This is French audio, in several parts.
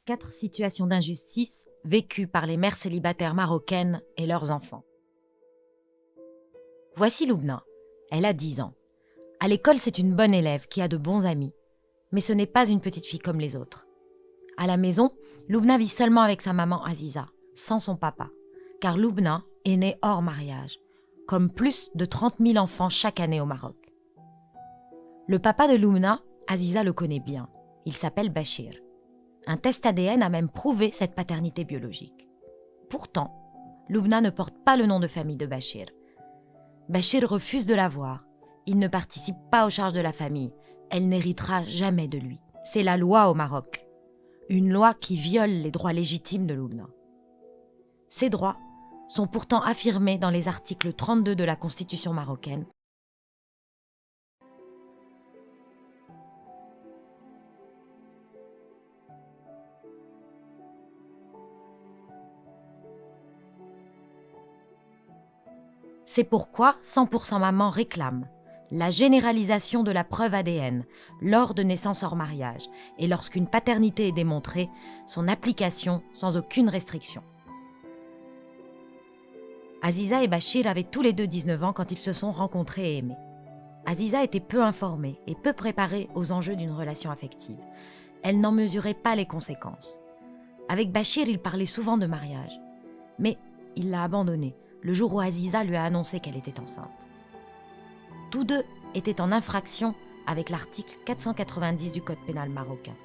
4 situations d'injustice vécues par les mères célibataires marocaines et leurs enfants. Voici Loubna. Elle a 10 ans. À l'école, c'est une bonne élève qui a de bons amis. Mais ce n'est pas une petite fille comme les autres. À la maison, Loubna vit seulement avec sa maman Aziza, sans son papa. Car Loubna est née hors mariage, comme plus de 30 000 enfants chaque année au Maroc. Le papa de Loubna, Aziza le connaît bien. Il s'appelle Bachir. Un test ADN a même prouvé cette paternité biologique. Pourtant, Loubna ne porte pas le nom de famille de Bachir. Bachir refuse de l'avoir. Il ne participe pas aux charges de la famille. Elle n'héritera jamais de lui. C'est la loi au Maroc. Une loi qui viole les droits légitimes de Loubna. Ces droits sont pourtant affirmés dans les articles 32 de la Constitution marocaine. C'est pourquoi 100% Maman réclame la généralisation de la preuve ADN lors de naissance hors mariage et lorsqu'une paternité est démontrée, son application sans aucune restriction. Aziza et Bachir avaient tous les deux 19 ans quand ils se sont rencontrés et aimés. Aziza était peu informée et peu préparée aux enjeux d'une relation affective. Elle n'en mesurait pas les conséquences. Avec Bachir, il parlait souvent de mariage. Mais il l'a abandonné le jour où Aziza lui a annoncé qu'elle était enceinte. Tous deux étaient en infraction avec l'article 490 du Code pénal marocain.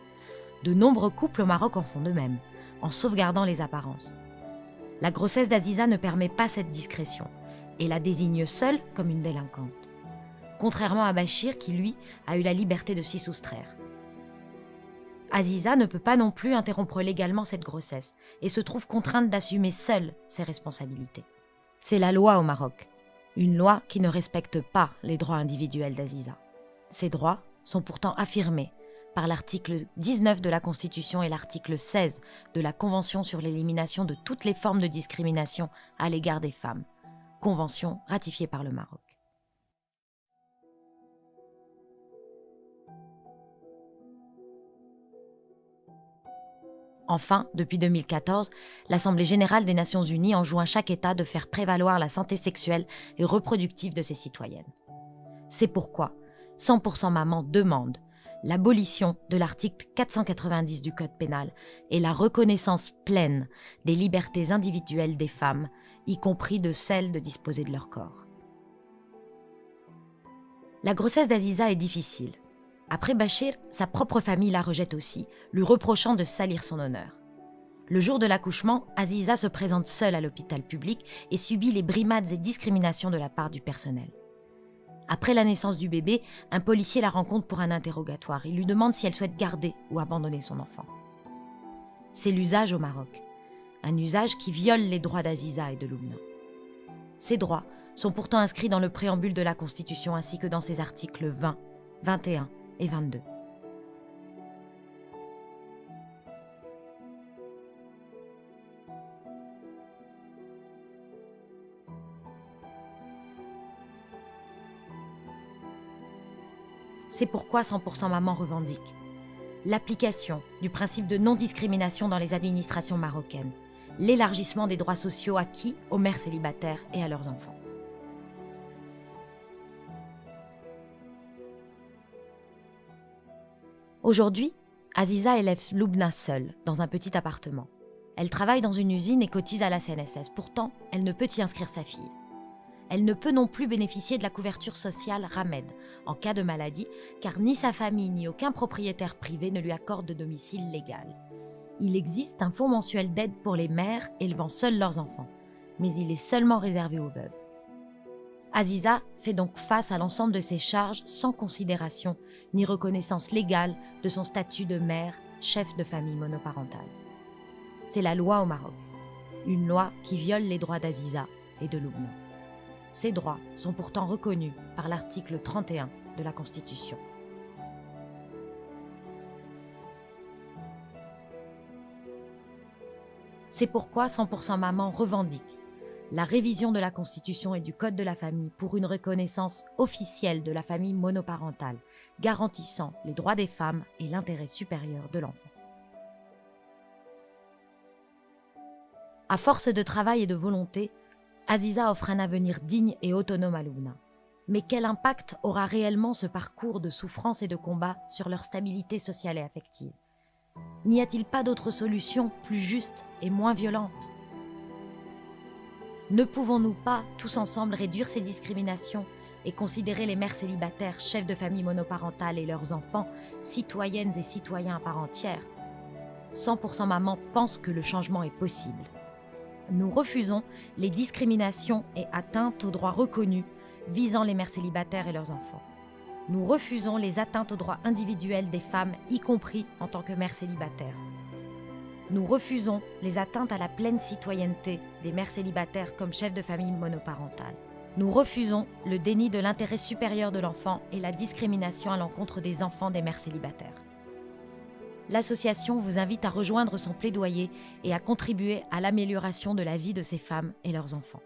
De nombreux couples au Maroc en font de même, en sauvegardant les apparences. La grossesse d'Aziza ne permet pas cette discrétion et la désigne seule comme une délinquante. Contrairement à Bachir qui, lui, a eu la liberté de s'y soustraire. Aziza ne peut pas non plus interrompre légalement cette grossesse et se trouve contrainte d'assumer seule ses responsabilités. C'est la loi au Maroc, une loi qui ne respecte pas les droits individuels d'Aziza. Ces droits sont pourtant affirmés par l'article 19 de la Constitution et l'article 16 de la Convention sur l'élimination de toutes les formes de discrimination à l'égard des femmes, convention ratifiée par le Maroc. Enfin, depuis 2014, l'Assemblée générale des Nations unies enjoint chaque État de faire prévaloir la santé sexuelle et reproductive de ses citoyennes. C'est pourquoi 100% Maman demande l'abolition de l'article 490 du Code pénal et la reconnaissance pleine des libertés individuelles des femmes, y compris de celles de disposer de leur corps. La grossesse d'Aziza est difficile. Après Bachir, sa propre famille la rejette aussi, lui reprochant de salir son honneur. Le jour de l'accouchement, Aziza se présente seule à l'hôpital public et subit les brimades et discriminations de la part du personnel. Après la naissance du bébé, un policier la rencontre pour un interrogatoire. Il lui demande si elle souhaite garder ou abandonner son enfant. C'est l'usage au Maroc, un usage qui viole les droits d'Aziza et de Loubna. Ces droits sont pourtant inscrits dans le préambule de la Constitution ainsi que dans ses articles 20, 21 et 22. C'est pourquoi 100% Maman revendique l'application du principe de non-discrimination dans les administrations marocaines, l'élargissement des droits sociaux acquis aux mères célibataires et à leurs enfants. Aujourd'hui, Aziza élève Loubna seule, dans un petit appartement. Elle travaille dans une usine et cotise à la CNSS. Pourtant, elle ne peut y inscrire sa fille. Elle ne peut non plus bénéficier de la couverture sociale Ramed en cas de maladie, car ni sa famille ni aucun propriétaire privé ne lui accorde de domicile légal. Il existe un fonds mensuel d'aide pour les mères élevant seules leurs enfants, mais il est seulement réservé aux veuves. Aziza fait donc face à l'ensemble de ses charges sans considération ni reconnaissance légale de son statut de mère, chef de famille monoparentale. C'est la loi au Maroc, une loi qui viole les droits d'Aziza et de Loubna. Ces droits sont pourtant reconnus par l'article 31 de la Constitution. C'est pourquoi 100% Maman revendique la révision de la Constitution et du Code de la famille pour une reconnaissance officielle de la famille monoparentale, garantissant les droits des femmes et l'intérêt supérieur de l'enfant. À force de travail et de volonté, Aziza offre un avenir digne et autonome à Lubna. Mais quel impact aura réellement ce parcours de souffrance et de combat sur leur stabilité sociale et affective? N'y a-t-il pas d'autre solution plus juste et moins violente? Ne pouvons-nous pas, tous ensemble, réduire ces discriminations et considérer les mères célibataires, chefs de famille monoparentales et leurs enfants, citoyennes et citoyens à part entière? 100% Maman pense que le changement est possible. Nous refusons les discriminations et atteintes aux droits reconnus visant les mères célibataires et leurs enfants. Nous refusons les atteintes aux droits individuels des femmes, y compris en tant que mères célibataires. Nous refusons les atteintes à la pleine citoyenneté des mères célibataires comme chefs de famille monoparentales. Nous refusons le déni de l'intérêt supérieur de l'enfant et la discrimination à l'encontre des enfants des mères célibataires. L'association vous invite à rejoindre son plaidoyer et à contribuer à l'amélioration de la vie de ces femmes et leurs enfants.